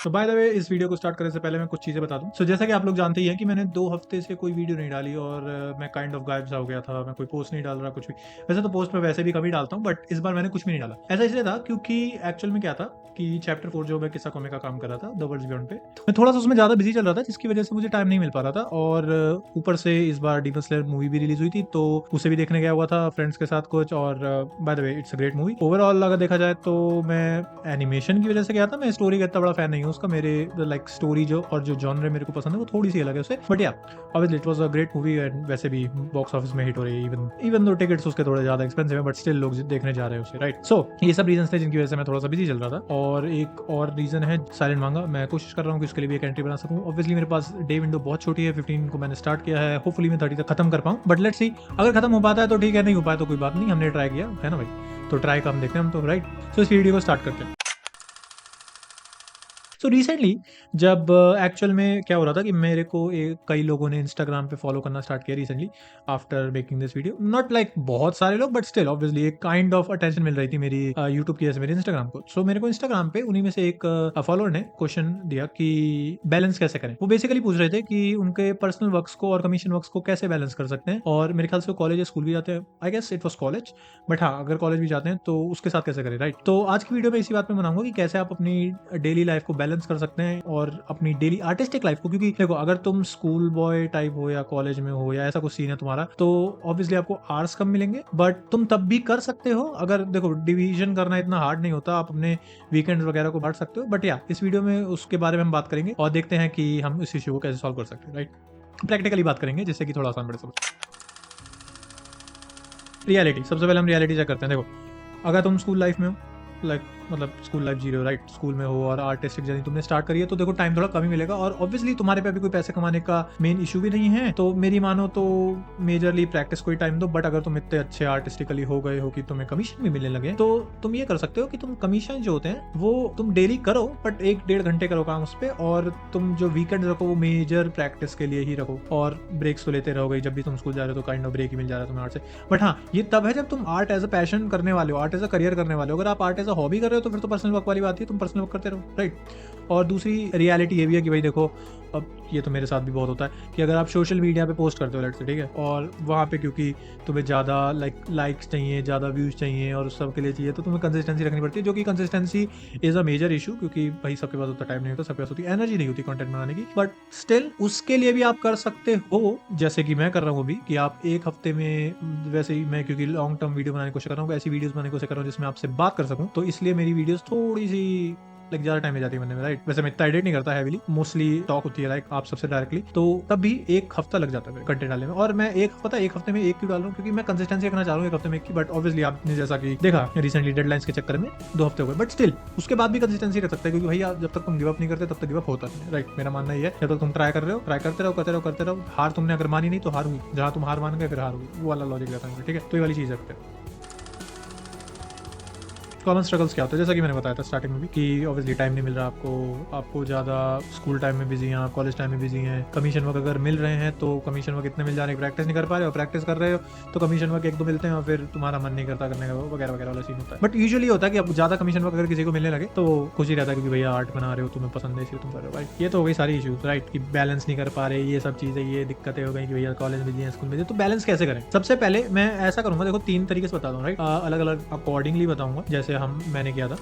तो by the way इस video को स्टार्ट करने से पहले मैं कुछ चीज़ें बता दूं। जैसा कि आप लोग जानते ही हैं कि मैंने 2 हफ्ते से कोई वीडियो नहीं डाली और मैं काइंड ऑफ गायब सा हो गया था। मैं कोई पोस्ट नहीं डाल रहा कुछ भी। वैसे तो पोस्ट मैं वैसे भी कभी डालता हूँ, बट इस बार मैंने कुछ भी नहीं डाला। ऐसा इसलिए था क्योंकि एक्चुअल में क्या था कि चैप्टर 4 जो मैं किस्सा कॉमिक का काम कर रहा था द वर्ल्ड्स बियॉन्ड पे, तो मैं थोड़ा सा उसमें ज़्यादा बिजी चल रहा था, जिसकी वजह से मुझे टाइम नहीं मिल पा रहा था। और ऊपर से इस बार डीमन स्लेयर मूवी भी रिलीज हुई थी, तो उसे भी देखने गया हुआ था फ्रेंड्स के साथ कुछ। और by the way it's a great movie overall. अगर देखा जाए तो मैं एनिमेशन की वजह से गया था, मैं स्टोरी का इतना बड़ा फैन नहीं हूँ उसका। मेरे लाइक स्टोरी जो और जो जॉनर मेरे को पसंद है वो थोड़ी सी अलग है उससे, बट या obviously it was a great movie. And वैसे भी बॉक्स ऑफिस में हिट हो रही है, इवन इवन दो टिकट्स उसके थोड़े ज्यादा एक्सपेंसिव है, बट स्टिल लोग देखने जा रहे हैं उसे, राइट। सो ये सब रीजन थे जिनकी वजह से मैं थोड़ा सा बिजी चल रहा था। और एक और रीजन है साइलेंट मांगा। मैं कोशिश कर रहा हूँ कि उसके लिए भी एक एंट्री बना सकूँ। ऑब्वियसली मेरे पास डे विंडो बहुत छोटी है, 15 को मैंने स्टार्ट किया है, होपफुली मैं 30 तक खत्म कर पाऊँ, बट लेट्स सी। अगर खत्म हो पाता है तो ठीक है, नहीं हो पाया तो कोई बात नहीं, हमने ट्राई किया है ना भाई। तो ट्राई का हम देखते हैं हम तो, राइट। सो इस वीडियो को स्टार्ट करते हैं। सो रिसेंटली जब एक्चुअल में क्या हो रहा था कि मेरे को कई लोगों ने इंस्टाग्राम पे फॉलो करना स्टार्ट किया recently after making this video. Not like बहुत सारे लोग, बट स्टिल ऑब्वियसली एक काइंड ऑफ अटेंशन मिल रही थी मेरी यूट्यूब की वजह से मेरे इंस्टाग्राम को। सो मेरे को इंस्टाग्राम पे उन्हीं में से एक फॉलोअर ने क्वेश्चन दिया कि बैलेंस कैसे करें। वो बेसिकली पूछ रहे थे कि उनके पर्सनल वर्क्स को और कमीशन वर्क्स को कैसे बैलेंस कर सकते हैं। और मेरे ख्याल से कॉलेज या स्कूल भी जाते हैं, I guess it was college, but हाँ अगर कॉलेज भी जाते हैं तो उसके साथ कैसे करें, राइट। तो आज की वीडियो में इसी बात में बनाऊंगा कि कैसे आप अपनी डेली लाइफ को बैलेंस कर सकते हैं और अपनी डेली आर्टिस्टिक लाइफ को। क्योंकि देखो अगर तुम स्कूल बॉय टाइप हो या कॉलेज में हो या ऐसा कुछ सीन है तुम्हारा, तो ऑब्वियसली आपको आवर्स कम मिलेंगे, बट तुम तब भी कर सकते हो। अगर देखो डिवीजन करना इतना हार्ड नहीं होता, आप अपने वीकेंड वगैरह को बांट सकते हो। बट या इस वीडियो में उसके बारे में हम बात करेंगे और देखते हैं कि हम इस इश्यू को कैसे सॉल्व कर सकते हैं, राइट। प्रैक्टिकली बात करेंगे जिससे कि थोड़ा आसान पड़े समझ। रियलिटी, सबसे पहले हम रियलिटी चेक करते हैं। देखो अगर तुम स्कूल लाइफ में हो, लाइक मतलब स्कूल लाइफ जी रहे हो, राइट, स्कूल में हो और आर्टिस्टिक जर्नी तुमने स्टार्ट करी है, तो देखो टाइम थोड़ा कम ही मिलेगा। और ऑब्वियसली तुम्हारे पे अभी कोई पैसे कमाने का मेन इशू भी नहीं है, तो मेरी मानो तो मेजरली प्रैक्टिस को ही टाइम दो। बट अगर तुम इतने अच्छे आर्टिस्टिकली हो गए हो कि तुम्हें कमीशन भी मिलने लगे, तो तुम ये कर सकते हो कि तुम कमीशन जो होते हैं वो तुम डेली करो, बट 1-1.5 घंटे करो काम उस पर। और तुम जो वीकेंड रखो वो मेजर प्रैक्टिस के लिए ही रखो, और ब्रेक्स तो लेते रहोगे। जब भी तुम स्कूल जा रहे हो तो काइंड ऑफ ब्रेक ही मिल जा रहा है तुम्हें आर्ट से। बट हाँ ये तब है जब तुम आर्ट एज अ पैशन करने वाले हो, आर्ट एज अ करियर करने वाले हो। अगर आप आर्ट एज अ हॉबी कर रहे हो तो फिर तो पर्सनल वर्क वाली बात है, तुम पर्सनल वर्क करते रहो, राइट। और दूसरी रियलिटी ये भी है कि भाई देखो, अब ये तो मेरे साथ भी बहुत होता है कि अगर आप सोशल मीडिया पे पोस्ट करते हो लेट्स से, ठीक है, और वहाँ पे क्योंकि तुम्हें ज़्यादा लाइक्स चाहिए, ज़्यादा व्यूज़ चाहिए और सब के लिए चाहिए, तो तुम्हें कंसिस्टेंसी रखनी पड़ती है, जो कि consistency is a major issue. क्योंकि भाई सबके पास उतना टाइम नहीं होता, सबके पास उतनी एनर्जी नहीं होती कंटेंट बनाने की। बट स्टिल उसके लिए भी आप कर सकते हो, जैसे कि मैं कर रहा हूँ अभी, कि आप एक हफ्ते में, वैसे ही मैं क्योंकि लॉन्ग टर्म वीडियो बनाने की कोशिश कर रहा हूँ, ऐसी वीडियोस बनाने की कोशिश कर रहा हूँ जिसमें आपसे बात कर सकूँ, तो इसलिए मेरी वीडियोस थोड़ी सी लाइक ज़्यादा टाइम ले जाती है बनने में, राइट। वैसे मैं इतना एडिट नहीं करता हैवीली, मोस्टली टॉक होती है लाइक आप सबसे डायरेक्टली, तो तब भी एक हफ्ता लग जाता है कंटेंट डालने में। और मैं एक हफ्ते में एक क्यों डाल रहा हूँ, क्योंकि मैं कंसिस्टेंसी रखना चाह रहा हूँ एक हफ्ते में एक की। बट ऑब्वियसली आपने जैसा कि देखा रिसेंटली डेडलाइंस के चक्कर में 2 हफ्ते हो गए, बट स्टिल उसके बाद भी कंसिस्टेंसी रख सकता है, क्योंकि भैया जब तक तुम गिव अप नहीं करते तब तक गिव अप होता नहीं, राइट। मेरा मानना ये है जब तक तुम ट्राई कर रहे हो, ट्राई करते रहो, करते रहो, करते रहो। हार तुमने अगर मानी नहीं तो हार हुई, जहाँ तुम हार मान गए फिर हार हुई, वो वाला लॉजिक रहता है, ठीक है। तो ये वाली चीज़ रखते हैं। कॉमन स्ट्रगल्स क्या होता है, जैसा कि मैंने बताया था स्टार्टिंग में भी, कि ऑब्वियसली टाइम नहीं मिल रहा आपको ज़्यादा स्कूल टाइम में बिजी हैं, कॉलेज टाइम में बिजी हैं। कमीशन वर्क अगर मिल रहे हैं तो कमीशन वर्क इतने मिल जा रहे हैं, प्रैक्टिस नहीं कर पा रहे हो, प्रैक्टिस कर रहे हो तो कमीशन वर्क 1-2 मिलते हैं और फिर तुम्हारा मन नहीं करता करने का, वगैरह वगैरह वाला सीन होता है। बट यूजुअली होता है कि अब ज़्यादा कमीशन वर्क अगर किसी को मिलने लगे तो खुश ही रहता है, क्योंकि भैया आर्ट बना रहे हो, तुम्हें पसंद है इसलिए तुम कर रहे हो, राइट। ये तो हो गई सारी इशूज, राइट, कि बैलेंस नहीं कर पा रहे, ये सब चीज़ें, ये दिक्कतें हो गई कि भैया कॉलेज बिजी है, स्कूल बिजी है, तो बैलेंस कैसे करें। सबसे पहले मैं ऐसा करूंगा, देखो 3 तरीके से बता दूँ, राइट, अलग अलग अकॉर्डिंगली बताऊंगा जैसे मैंने किया था।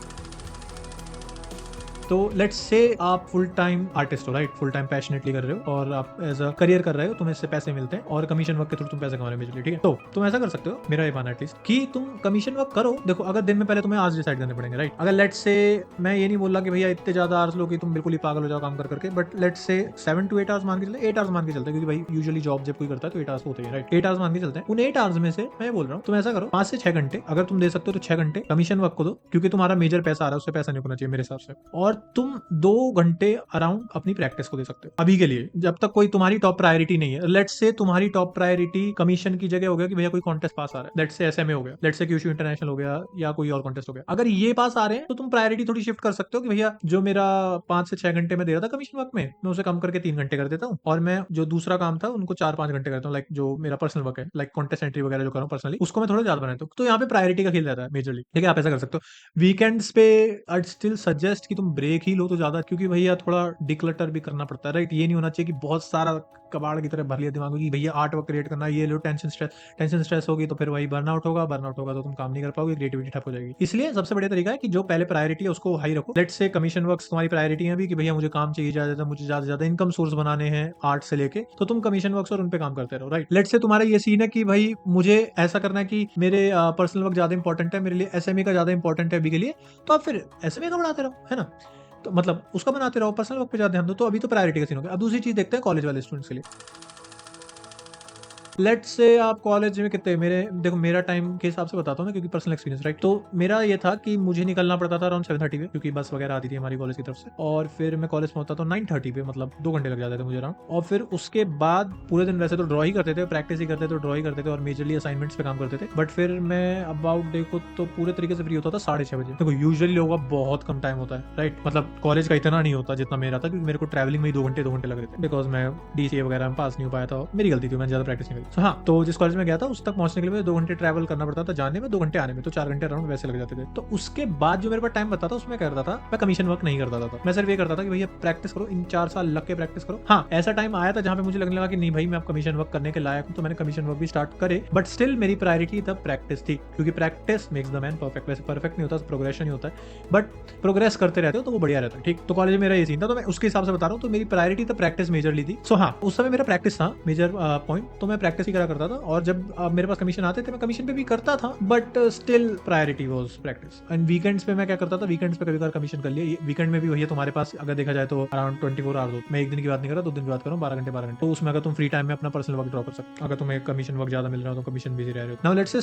तो लेट्स से आप फुल टाइम आर्टिस्ट हो, राइट, फुल टाइम पैशनेटली कर रहे हो और आप एज अ करियर कर रहे हो, तुम्हें इससे पैसे मिलते हैं और कमीशन वर्क के थ्रू तुम पैसे कमा रहे हो बेसिकली, ठीक है। तो तुम ऐसा कर सकते हो, मेरा ये मानना एटलीस्ट, कि तुम कमीशन वर्क करो। देखो अगर दिन में पहले तुम्हें आज डिसाइड करने पड़ेंगे, राइट। अगर लेट्स से, मैं ये नहीं बोल रहा कि भैया इतने ज्यादा आवर्स लो कि तुम बिल्कुल ही पागल हो जाओ काम कर करके, but let's say 7 to 8 hours मान के चलते, 8 आवर्स मान के चलते हैं, क्योंकि भाई यूजुअली जॉब जब कोई करता है तो 8 आवर्स होते हैं, राइट। 8 आवर्स मान के चलते हैं। उन 8 आवर्स में से मैं बोल रहा हूँ तुम ऐसा करो 5 से 6 घंटे अगर तुम दे सकते हो तो 6 घंटे कमीशन वर्क को दो, क्योंकि तुम्हारा मेजर पैसा आ रहा है, उससे पैसा नहीं होना चाहिए मेरे हिसाब से। और तुम 2 घंटे अराउंड अपनी प्रैक्टिस को दे सकते हो अभी के लिए, जब तक कोई तुम्हारी टॉप प्रायोरिटी नहीं है। लेट्स से तुम्हारी टॉप प्रायोरिटी कमीशन की जगह हो गया कि भैया कोई कॉन्टेस्ट पास आ रहा है, लेट्स से एसएमए हो गया, लेट्स से क्यूशू इंटरनेशनल हो गया या कोई और कॉन्टेस्ट हो गया। अगर ये पास आ रहे हैं तो तुम प्रायोरिटी थोड़ी शिफ्ट कर सकते हो कि भैया जो मेरा 5 से 6 घंटे में दे रहा था कमीशन वर्क में, मैं उसे कम करके 3 घंटे कर देता हूँ, और मैं जो दूसरा काम था उनको 4-5 घंटे करता हूँ, लाइक जो मेरा पर्सनल वर्क है, लाइक कॉन्टेस्ट एंट्री वगैरह जो कर रहा हूँ पर्सनली, उसको मैं थोड़ा ज्यादा बनाता हूँ। तो यहाँ पे प्रायोरिटी का खेल रहता है मेजरली, ठीक है। आप ऐसा कर सकते हो। वीकेंड्स पे आई स्टिल सजेस्ट कि तुम एक ही लो तो ज्यादा, क्योंकि भैया थोड़ा डिक्लटर भी करना पड़ता है, राइट। ये नहीं होना चाहिए कि बहुत सारा कबाड़ की तरह भर लिया दिमाग में कि भैया आर्ट वर्क क्रिएट करना, ये लो, टेंशन स्ट्रेस होगी तो फिर वही बर्नआउट होगा तो तुम काम नहीं कर पाओगे, क्रिएटिविटी ठप हो जाएगी। इसलिए सबसे बढ़िया तरीका है कि जो पहले प्रायोरिटी है उसको हाई रखो। लेट्स से कमीशन वर्क्स तुम्हारी प्रायोरिटी है भी कि भैया मुझे काम चाहिए ज्यादा, मुझे ज्यादा इनकम सोर्स बनाने हैं आर्ट से लेके, तो तुम कमीशन वर्क्स और उन पे काम करते रहो, राइट। लेट्स से तुम्हारा ये सीन है कि भाई मुझे ऐसा करना है कि मेरे पर्सनल वर्क ज्यादा इंपॉर्टेंट है, मेरे लिए एसएमए का ज्यादा इंपॉर्टेंट है अभी के लिए, तो आप फिर एसएमए का बनाते रहो, है ना। तो मतलब उसका बनाते रहो, पर्सनल वर्क पे ज्यादा ध्यान दो। तो अभी तो प्रायोरिटी का सीन हो गया। अब दूसरी चीज देखते हैं कॉलेज वाले स्टूडेंट्स के लिए। लेट्स से आप कॉलेज में कितने, देखो मेरा टाइम के हिसाब से बताता हूँ ना, क्योंकि पर्सनल एक्सपीरियंस, राइट। तो मेरा ये था कि मुझे निकलना पड़ता था अराउंड 7:30 पे, क्योंकि बस वगैरह आती थी हमारी कॉलेज की तरफ से, और फिर मैं कॉलेज पहुंचता था 9:30 पे, मतलब 2 घंटे लग जाते थे मुझे अराउंड। और फिर उसके बाद पूरे दिन वैसे तो ड्रॉ ही करते थे, प्रैक्टिस ही करते थे, तो ड्रॉ ही करते थे और मेजरली असाइनमेंट्स पे काम करते थे। बट फिर मैं अबाउट देखो तो पूरे तरीके से फ्री होता था 6:30 बजे। देखो यूजुअली लोगों का बहुत कम टाइम होता है, राइट। मतलब कॉलेज का इतना नहीं होता जितना मेरा था, क्योंकि मेरे को ट्रैवलिंग में ही 2 घंटे लग रहे थे, बिकॉज मैं डीसीए वगैरह में पास नहीं हो पाया था, मेरी गलती थी, मैंने ज्यादा प्रैक्टिस नहीं करी। हाँ, तो जिस कॉलेज में गया था उस तक पहुंचने के लिए 2 घंटे ट्रैवल करना पड़ता था, जाने में 2 घंटे, आने में, तो 4 घंटे अराउंड वैसे लग जाते थे। तो उसके बाद जो मेरे पास टाइम बता था उसमें करता था, मैं कमीशन वर्क नहीं करता था। मैं सिर्फ ये करता था कि भैया प्रैक्टिस करो, इन 4 साल लग के प्रैक्टिस करो। हाँ, ऐसा टाइम आया था जहां पे मुझे लगने लगा कि नहीं भाई मैं अब कमीशन वर्क करने के लायक हूं, तो मैंने कमीशन वर्क भी स्टार्ट करे। बट स्टिल मेरी प्रायोरिटी तब प्रैक्टिस थी, क्योंकि practice makes the man perfect. वैसे परफेक्ट नहीं होता, प्रोग्रेशन ही होता है, बट प्रोग्रेस करते रहते हो तो वो बढ़िया रहता है, ठीक। तो कॉलेज में मेरा ये सीन था, तो मैं उसके हिसाब से बता रहा हूँ। तो मेरी प्रायोरिटी तब प्रैक्टिस मेजरली थी। सो हाँ, उस समय मेरा प्रैक्टिस था मेजर पॉइंट, तो मैं प्रैक्टिस ही करा करता था। और जब मेरे पास कमीशन आते थे मैं कमीशन पे भी करता था, but still priority was practice. And weekends पे मैं क्या करता था, वीकेंड्स पे कभी बार कमीशन कर लिया। वीकेंड में भी भैया तुम्हारे पास अगर देखा जाए तो अराउंड 24 आवर्स होते। मैं एक दिन की बात नहीं कर रहा, 2 दिन की बात कर रहा हूँ, 12 घंटे। तो उसमें अगर तुम फ्री टाइम में अपना पर्सनल वर्क ड्रॉ कर सकते हो, अगर तुम्हें कमीशन वर्क ज्यादा मिल रहा हो तो कमीशन बिजी रह रहे हो। नाउ लेट्स से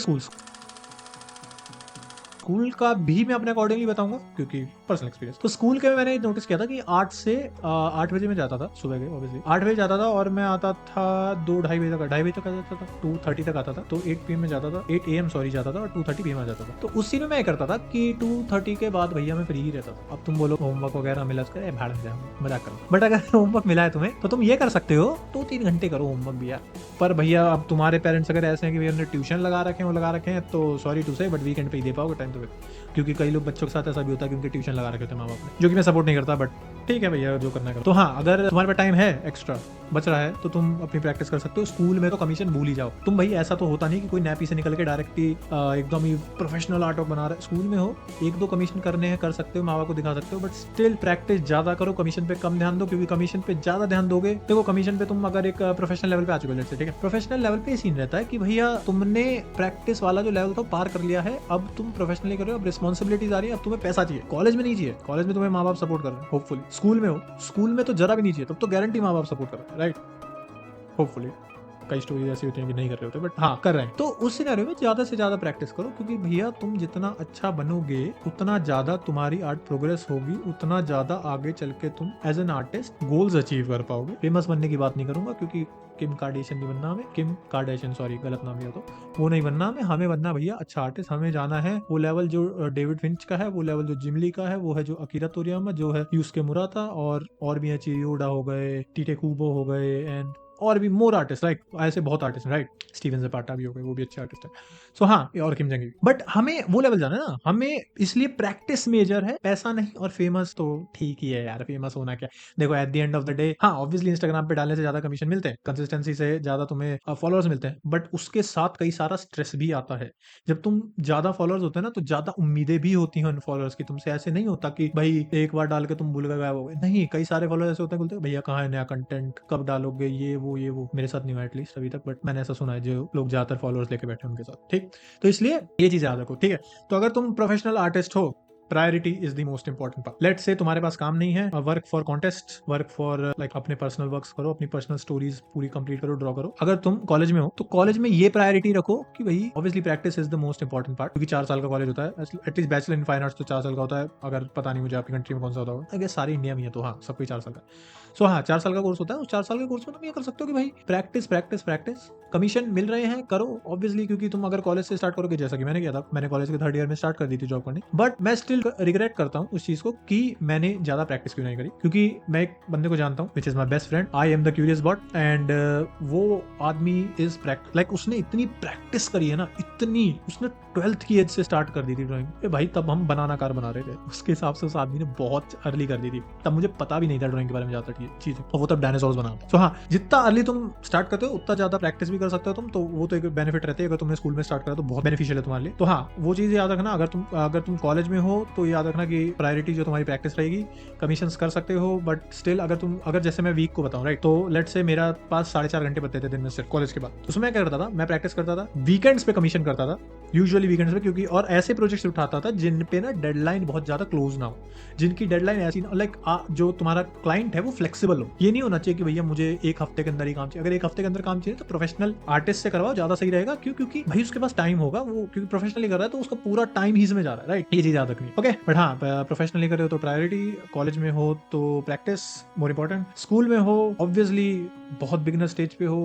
स्कूल का भी मैं अपने अकॉर्डिंगली बताऊंगा, क्योंकि पर्सनल एक्सपीरियंस। तो स्कूल के में मैंने नोटिस किया था कि 8 से 8 बजे में जाता था सुबह के, ऑब्वियसली 8 बजे जाता था, और मैं आता था 2-2:30 बजे तक, 2:30 बजे तक आ जाता था, 2:30 तक आता था। तो 8 PM में जाता था, 8 AM सॉरी जाता था, और 2:30 PM आ जाता था। तो उस सीन में मैं करता था कि 2:30 के बाद भैया मैं फ्री ही रहता था। अब तुम बोलो होमवर्क वगैरह मिला, भाड़ में जाओ, मजाक करो। बट अगर होमवर्क मिला है तुम्हें तो तुम ये कर सकते हो, 2-3 घंटे करो होमवर्क भी यार। पर भैया अब तुम्हारे पेरेंट्स अगर ऐसे हैं कि भैया उन्होंने ट्यूशन लगा रखे हैं, तो सॉरी टू से, बट वीकेंड पे ही दे पाओगे टाइम तो। क्योंकि कई लोग बच्चों के साथ ऐसा भी होता है कि उनके ट्यूशन लगा रखे होते हैं माँ बाप ने, जो कि मैं सपोर्ट नहीं करता, बट ठीक है भैया जो करना है करो। तो हाँ, अगर तुम्हारे पास टाइम है एक्स्ट्रा बच रहा है तो तुम अपनी प्रैक्टिस कर सकते हो। स्कूल में तो कमीशन भूल ही जाओ तुम भाई। ऐसा तो होता नहीं कि कोई नैपी से निकल के डायरेक्ट ही एकदम ही प्रोफेशनल आर्ट वर्क बना रहा है। स्कूल में हो 1-2 कमीशन करने हैं, कर सकते हो, माँ बाप को दिखा सकते हो, बट स्टिल प्रैक्टिस ज्यादा करो, कमीशन पे कम ध्यान दो। क्योंकि कमीशन पे ज्यादा ध्यान दोगे, देखो कमीशन पे तुम अगर एक प्रोफेशनल लेवल पे आ चुके हो, ठीक है, प्रोफेशनल लेवल पे सीन रहता है कि भैया तुमने प्रैक्टिस वाला जो लेवल था पार कर लिया है, अब तुम प्रोफेशनली कर रहे हो, अब रिस्पॉन्सिबिलिटीज आ रही है, अब तुम्हें पैसा चाहिए। कॉलेज में नहीं चाहिए, कॉलेज में तुम्हें माँ बाप सपोर्ट कर रहे हैं होपफुली। स्कूल में हो, स्कूल में तो जरा भी नहीं चाहिए, तब तो गारंटी माँ बाप सपोर्ट कर रहे हैं, राइट, होपफुली। कई स्टोरी ऐसी होती है कि नहीं कर रहे होते, बट हाँ कर रहे हैं। तो उस सिनेरियो में ज्यादा से ज्यादा प्रैक्टिस करो, क्योंकि भैया तुम जितना अच्छा बनोगे उतना ज्यादा तुम्हारी आर्ट प्रोग्रेस होगी, उतना ज्यादा आगे चल के तुम as an artist goals achieve कर पाओगे। फेमस बनने की बात नहीं करूंगा, क्योंकि किम कार्डेशियन नहीं बनना हमें, किम कार्डेशियन सॉरी गलत नाम लिया, तो वो नहीं बनना हमें बनना भैया अच्छा आर्टिस्ट। हमें जाना है वो लेवल जो डेविड फिंच का है, वो लेवल जो जिम ली का है, वो है जो अकीरा तोरियामा, जो है यूसुके मुराता, और भी है चियोडा हो गए, टीटे कुबो हो गए, एंड और भी मोर आर्टिस्ट, राइट। ऐसे बहुत आर्टिस्ट, राइट। स्टीवन ज़पाटा भी हो गए, वो भी अच्छे आर्टिस्ट है। सो हाँ, और किम जंग, बट हमें वो लेवल जाना है ना, हमें इसलिए प्रैक्टिस मेजर है, पैसा नहीं। और फेमस तो ठीक ही है यार, फेमस होना क्या। देखो at the end of the day, हाँ ऑब्वियसली इंस्टाग्राम पे डालने से ज्यादा कमीशन मिलते हैं, कंसिस्टेंसी से ज्यादा तुम्हें फॉलोअर्स मिलते हैं, बट उसके साथ कई सारा स्ट्रेस भी आता है। जब तुम ज्यादा फॉलोअर्स होते हैं ना, तो ज्यादा उम्मीदें भी होती हैं उन फॉलोअर्स की तुमसे। ऐसे नहीं होता कि भाई एक बार डाल के तुम भूल गए, गायब हो गए, नहीं। कई सारे फॉलोअर्स ऐसे होते हैं, बोलते हैं भैया कहाँ है नया कंटेंट, कब डालोगे, ये वो। मेरे साथ नहीं हुआ एटलीस्ट अभी तक, बट मैंने ऐसा सुना है जो लोग ज्यादातर फॉलोअर्स लेके बैठे हैं उनके साथ, ठीक। तो इसलिए ये चीज याद रखो, ठीक है। तो अगर तुम प्रोफेशनल आर्टिस्ट हो, priority is the most important part. Let's say तुम्हारे पास काम नहीं है, work for contest, work for like अपने पर्सनल वर्क्स करो, अपनी पर्सनल स्टोरीज पूरी कंप्लीट करो, ड्रॉ करो। अगर तुम कॉलेज में हो तो कॉलेज में ये प्रायोरिटी रखो कि भाई obviously practice is the most important part, क्योंकि 4 साल का कॉलेज होता है, at least bachelor in fine arts तो 4 साल का होता है। अगर पता नहीं मुझे आपकी कंट्री में कौन सा होता होगा, अगर सारे इंडिया में है तो हाँ सब कोई 4 साल का। सो हाँ 4 साल का कोर्स होता है। उस 4 साल के कोर्स में तुम ये कर सकते हो कि भाई प्रैक्टिस प्रैक्टिस प्रैक्टिस, कमीशन मिल रहे हैं करो ऑब्वियसली, क्योंकि तुम अगर कॉलेज से स्टार्ट करोगे, जैसा कि मैंने किया था, मैंने कॉलेज के 3rd ईयर में स्टार्ट कर दी थी जॉब करनी, बट मैं स्टिल रिग्रेट करता हूँ उस चीज को कि मैंने ज्यादा प्रैक्टिस क्यों नहीं करी। क्योंकि मैं एक बंदे को जानता हूँ, which is my best friend, I am the curious bot, and वो आदमी इज लाइक उसने इतनी प्रैक्टिस करी है ना, इतनी, उसने 12th की एज से स्टार्ट कर दी थी ड्राइंग। भाई तब हम बनाना कार बना रहे थे, उसके हिसाब से उस आदमी ने बहुत अर्ली कर दी थी। तब मुझे पता भी नहीं था ड्राइंग के बारे में ज्यादा चीजें, और वो तब डायनासोर्स बना था। तो हाँ, जितना अर्ली तुम स्टार्ट करते हो उतना ज्यादा प्रैक्टिस भी कर सकते हो तुम, तो वो तो एक बेनिफिट रहती है। अगर तुमने स्कूल में स्टार्ट करा तो बहुत बेनिफिशियल है तुम्हारे लिए। तो हाँ, वो चीज याद रखना। अगर तुम कॉलेज में हो तो याद रखना कि प्रायोरिटी जो तुम्हारी प्रैक्टिस रहेगी। कमीशन कर सकते हो बट स्टिल अगर जैसे मैं वीक को बताऊं, राइट, तो लेट से मेरा पास 4.5 घंटे बचते थे दिन में सिर्फ कॉलेज के बाद, तो उसमें क्या करता था, मैं प्रैक्टिस करता था, वीकेंड्स पे कमीशन करता था, यूजुअली वीकेंड्स पे, क्योंकि और ऐसे प्रोजेक्ट्स उठाता था जिन पे ना डेडलाइन बहुत ज्यादा क्लोज ना हो, जिनकी डेडलाइन ऐसी ना, लाइक जो तुम्हारा क्लाइंट है वो फ्लेक्सिबल हो। ये नहीं होना चाहिए कि भैया मुझे एक हफ्ते के अंदर ही काम चाहिए। अगर एक हफ्ते के अंदर काम चाहिए तो प्रोफेशनल आर्टिस्ट से करवाओ, ज्यादा सही रहेगा। क्योंकि भाई उसके पास टाइम होगा, वो क्योंकि प्रोफेशनली कर रहा है तो उसका पूरा टाइम ही इसमें जा रहा है, राइट। ये चीज याद रखनी, ओके। बट हाँ, प्रोफेशनली कर रहे हो तो प्रायोरिटी, कॉलेज में हो तो प्रैक्टिस मोर इंपॉर्टेंट, स्कूल में हो ऑब्वियसली बहुत बिगिनर स्टेज पे हो,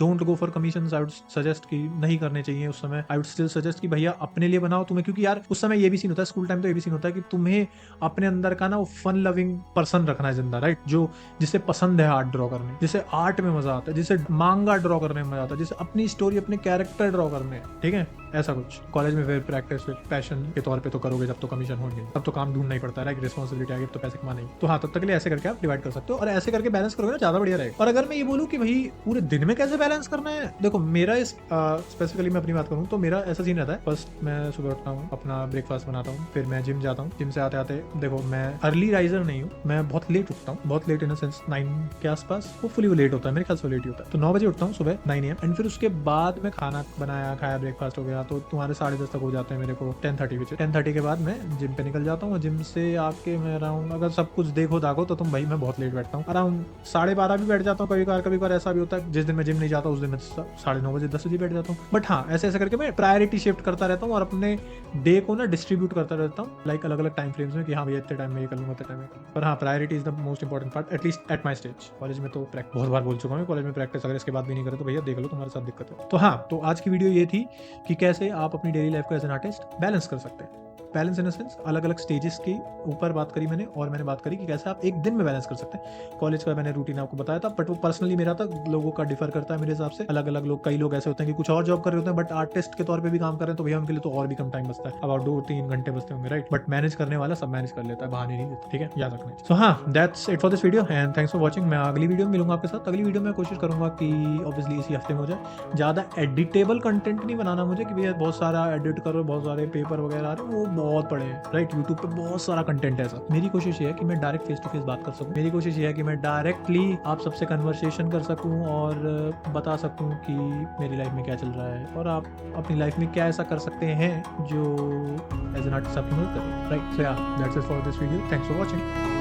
don't go for commissions. I would suggest कि नहीं करने चाहिए उस समय। आई वुड स्टिल सजेस्ट कि भैया अपने लिए बनाओ तुम्हें, क्योंकि यार उस समय ये भी सीन होता है, स्कूल टाइम तो ये भी सीन होता है कि तुम्हें अपने अंदर का ना वो फन लविंग पर्सन रखना है जिंदा, राइट, जो जिसे पसंद है आर्ट ड्रॉ करने, जिसे आर्ट में मजा आता है, जिसे मांगा ड्रॉ करने में मजा आता है, जिसे अपनी स्टोरी अपने कैरेक्टर ड्रॉ करने हैं, ठीक है, ऐसा कुछ। कॉलेज में फिर प्रैक्टिस फिर पैशन के तौर पे तो करोगे जब तो कमीशन होंगे, तब तो काम ढूंढना ही पड़ता है, रिस्पॉन्सिबिलिटी आएगी तो पैसे कमाने ही। तो हाँ, तब तक के लिए ऐसे करके आप डिवाइड कर सकते हो, और ऐसे करके बैलेंस करोगे ना ज्यादा बढ़िया रहेगा। और अगर मैं ये बोलूँ कि भाई पूरे दिन में कैसे बैलेंस करना है, देखो मेरा इस स्पेसिफिकली मैं अपनी बात करूँ तो मेरा ऐसा सीन रहता है। फर्स्ट मैं सुबह उठता हूँ, अपना ब्रेकफास्ट बनाता हूँ, फिर मैं जिम जाता हूँ। जिम से आते आते देखो मैं अर्ली राइजर नहीं हूँ, मैं बहुत लेट उठता हूँ, बहुत लेट इन द सेंस 9 के आसपास, होपफुली वो लेट होता है, मेरे ख्याल से लेट ही होता है। तो 9 बजे उठता हूँ सुबह, 9 AM, एंड फिर उसके बाद मैं खाना बनाया, खाया, ब्रेकफास्ट हो गया, तो तुम्हारे 10:30 तक हो जाते हैं मेरे को 10:30 बजे। 10:30 के बाद मैं जिम पे निकल जाता हूँ, और जिम से आके मैं अराउंड, अगर सब कुछ देखो दाखो तो तुम भाई मैं बहुत लेट बैठता हूँ, अराउंड 12:30 भी बैठ जाता हूँ कभी बार ऐसा भी होता है। जिस दिन मैं जिम नहीं जाता उस दिन मैं 9:30 बजे 10 बजे बैठ जाता हूँ। बट हाँ, ऐसे ऐसे करके मैं प्रायोरिटी शिफ्ट करता रहता हूँ और अपने डे को ना डिस्ट्रीब्यूट करता रहता हूँ, लाइक अलग अलग टाइम फ्रेम्स में, कि हाँ भैया इतने टाइम में ये कर लूंगा, इतने टाइम में। पर हाँ, priority is the most important part, at least at my stage. College में तो बहुत बार बोल चुका हूँ, कॉलेज में प्रैक्टिस अगर इसके बाद भी नहीं करे तो भैया देख लो तुम्हारे साथ दिक्कत है। तो हाँ, तो आज की वीडियो ये थी कि कैसे आप अपनी डेली लाइफ को एज एन आर्टिस्ट बैलेंस कर सकते हैं। बैलेंस इन द सेंस अलग अलग स्टेजेस के ऊपर बात करी मैंने, और मैंने बात करी कि कैसे आप एक दिन में बैलेंस कर सकते हैं। कॉलेज का मैंने रूटीन आपको बताया था, बट वो पर्सनली मेरा था, लोगों का डिफर करता है मेरे हिसाब से। अलग अलग लोग, कई लोग ऐसे होते हैं कि कुछ और जॉब कर रहे होते हैं बट आर्टिस्ट के तौर पे भी काम कर रहे हैं, तो भैया उनके लिए तो और भी कम टाइम बचता है, अबाउट 2-3 घंटे बचते होंगे, राइट। बट मैनेज करने वाला सब मैनेज कर लेता है, बहाने नहीं देता, ठीक है, याद रखना। सो हाँ, that's it for this video and thanks for watching. मैं अगली वीडियो में मिलूंगा आपके साथ। अगली वीडियो में कोशिश करूंगा कि ऑब्वियसली इसी हफ्ते में हो जाए। ज्यादा एडिटेबल कंटेंट नहीं बनाना मुझे, कि भैया बहुत सारा एडिट करो, बहुत सारे पेपर वगैरह आ रहे हैं, वो बहुत पड़े हैं, राइट। यूट्यूब पे बहुत सारा कंटेंट है ऐसा। मेरी कोशिश ये है कि मैं डायरेक्ट फेस टू फेस बात कर सकूं। मेरी कोशिश ये है कि मैं डायरेक्टली आप सबसे कन्वर्सेशन कर सकूं और बता सकूं कि मेरी लाइफ में क्या चल रहा है, और आप अपनी लाइफ में क्या ऐसा कर सकते हैं जो एज एन आर्टिस्ट आपकी मदद करे, राइट। सो या, that's it for this video. Thanks for watching.